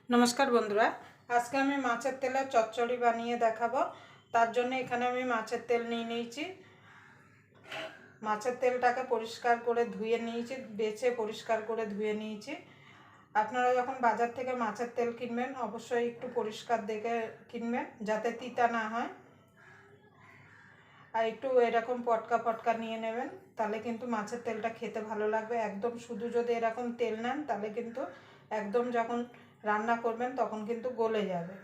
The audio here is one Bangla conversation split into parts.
नमस्कार बंधुरा आज के आमी माछेर तेलेर चच्चड़ी बानिये देखाबो। तार जन्य एखाने आमी माछेर तेल निये नियेछि। माछेर तेलटाके परिष्कार करे धुए नियेछि, बेचे परिष्कार करे धुए नियेछि। आपनारा जखन बाजार थेके माछेर तेल किनबेन अवश्यई एकटु परिष्कार देखे किनबेन जाते तीता ना हय। আর একটু এরকম পটকা পটকা নিয়ে নেবেন, তাহলে কিন্তু মাছের তেলটা খেতে ভালো লাগবে। একদম শুধু যদি এরকম তেল নেন তাহলে কিন্তু একদম যখন রান্না করবেন তখন কিন্তু গলে যাবে।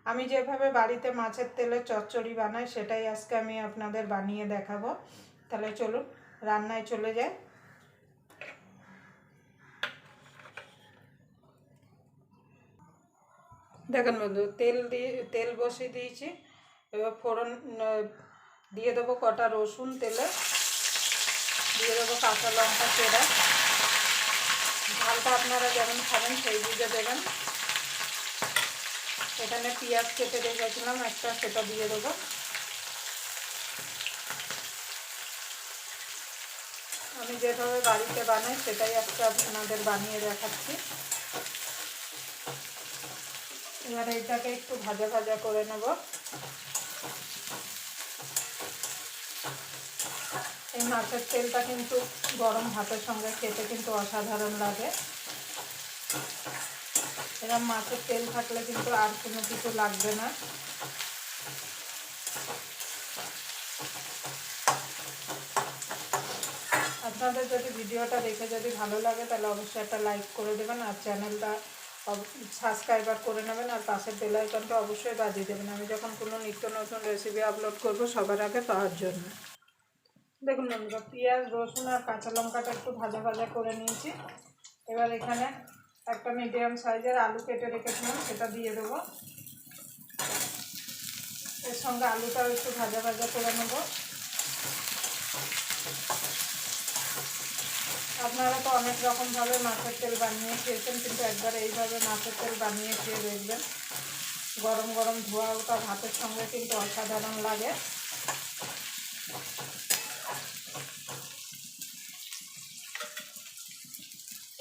আমি যেভাবে বাড়িতে মাছের তেলের চচ্চড়ি বানাই সেটাই আজকে আমি আপনাদের বানিয়ে দেখাবো। তাহলে চলুন রান্নায় চলে যাই। দেখেন বন্ধু, তেল বসিয়ে দিয়েছি। এবার ফোড়ন দিয়ে দেবো কটা রসুন তেলে, দিয়ে দেবো কাঁচা লঙ্কা চেরা। ঝালটা আপনারা যেমন খাবেন সেই বুঝে দেবেন। এখানে পেঁয়াজ কেটে রেখেছিলাম একটা, সেটা দিয়ে দেবো। আমি যেভাবে বাড়িতে বানাই সেটাই আজকে আপনাদের বানিয়ে দেখাচ্ছি। এবার এটাকে একটু ভাজা ভাজা করে নেব। এই মাছের তেলটা কিন্তু গরম ভাতের সঙ্গে খেতে কিন্তু অসাধারণ লাগে। এরকম মাছের তেল থাকলে কিন্তু আর কোনো কিছু লাগবে না। আপনাদের যদি ভিডিওটা দেখে যদি ভালো লাগে তাহলে অবশ্যই একটা লাইক করে দেবেন, আর চ্যানেলটা সাবস্ক্রাইবার করে নেবেন, আর পাশের বেল আইকনটা অবশ্যই বাজিয়ে দেবেন আমি যখন কোনো নিত্য নতুন রেসিপি আপলোড করব সবার আগে পাওয়ার জন্য। দেখুন বন্ধুরা, পেঁয়াজ রসুন আর কাঁচা লঙ্কাটা একটু ভাজা ভাজা করে নিয়েছি। এবার এখানে একটা মিডিয়াম সাইজের আলু কেটে রেখেছিলাম, সেটা দিয়ে দেবো। এর সঙ্গে আলুটাও একটু ভাজা ভাজা করে নেব। আপনারা তো অনেক রকমভাবে মাছের তেল বানিয়ে খেয়েছেন, কিন্তু একবার এইভাবে মাছের তেল বানিয়ে খেয়ে দেখবেন। গরম গরম ধোয়া ওটা ভাতের সঙ্গে কিন্তু অসাধারণ লাগে।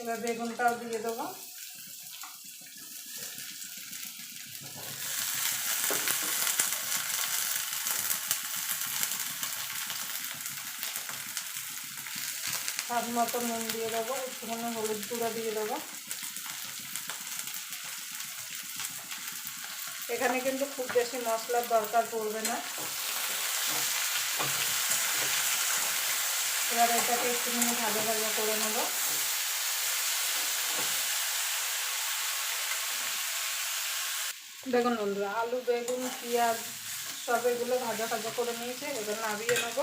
এবার বেগুনটাও দিয়ে দেবো। স্বাদ মতো নুন দিয়ে দেবো, একটুখানি হলুদ গুঁড়ো দিয়ে দেবো। এখানে কিন্তু খুব বেশি মশলার দরকার পড়বে না। এবার এটাকে একটুখানি ভাজা ভাজা করে নেব। দেখুন বন্ধুরা, আলু বেগুন পেঁয়াজ সব এগুলো ভাজা ভাজা করে নিয়েছে। এবার নামিয়ে নেব।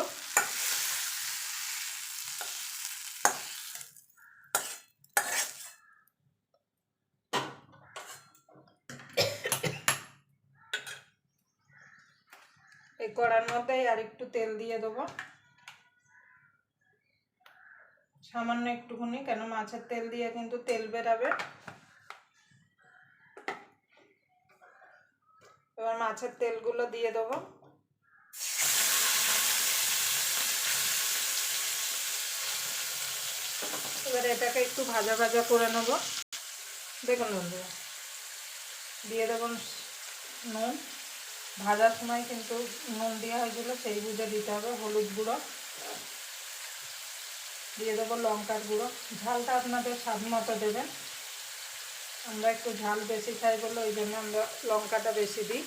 এই কড়ার মধ্যেই আর একটু তেল দিয়ে দেবো, সামান্য একটুখানি, কেন মাছের তেল দিয়ে কিন্তু তেল বেরাবে। এবার মাছের তেলগুলো দিয়ে দেবো। এবার এটাকে একটু ভাজা ভাজা করে নেব। দেখুন বন্ধুরা, দিয়ে দেবো নুন। ভাজার সময় কিন্তু নুন দেওয়া হয়েছিল, সেই বুঝে দিতে হবে। হলুদ গুঁড়ো দিয়ে দেবো, লঙ্কার গুঁড়ো। ঝালটা আপনাদের স্বাদ মতো দেবেন। আমরা একটু ঝাল বেশি খাই বলে ওই জন্য আমরা লঙ্কাটা বেশি দিই।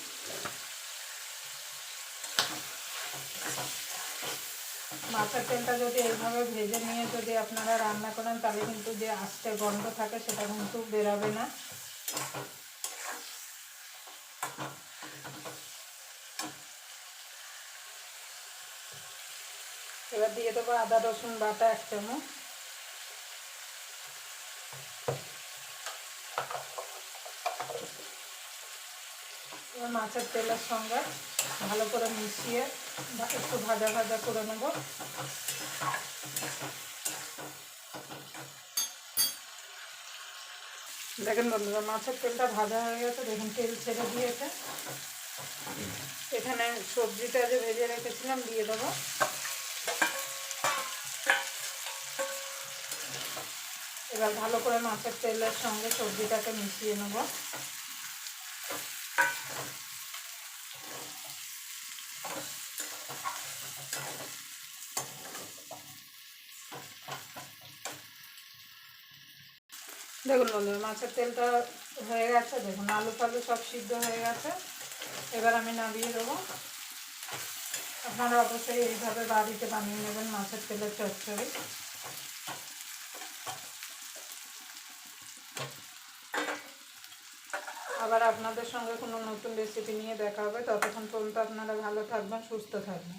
মাছের তেলটা যদি এইভাবে ভেজে নিয়ে যদি আপনারা রান্না করেন তাহলে কিন্তু যে আস্তে গন্ধ থাকে সেটা কিন্তু বেরাবে না। এবার দিয়ে দেবো আদা রসুন বাটা 1 চামচ। এবার মাছের তেলের সঙ্গে ভালো করে মিশিয়ে একটু ভাজা ভাজা করে নেব। দেখেন বন্ধুরা, মাছের তেলটা ভাজা হয়ে গেছে। দেখুন তেল ছেড়ে দিয়েছে। এখানে সবজিটা যে ভেজে রেখেছিলাম দিয়ে দেবো। এবার ভালো করে মাছের তেলের সঙ্গে সবজিটাকে মিশিয়ে নেব। দেখুন বন্ধুরা, মাছের তেলটা হয়ে গেছে, দেখুন আলু ফালু সব সিদ্ধ হয়ে গেছে। এবার আমি নামিয়ে দেবো। আপনারা অবশ্যই এইভাবে বাড়িতে বানিয়ে নেবেন মাছের তেলের চচ্চড়ি। আবার আপনাদের সঙ্গে কোনো নতুন রেসিপি নিয়ে দেখা হবে। ততক্ষণ পর্যন্ত আপনারা ভালো থাকবেন, সুস্থ থাকবেন।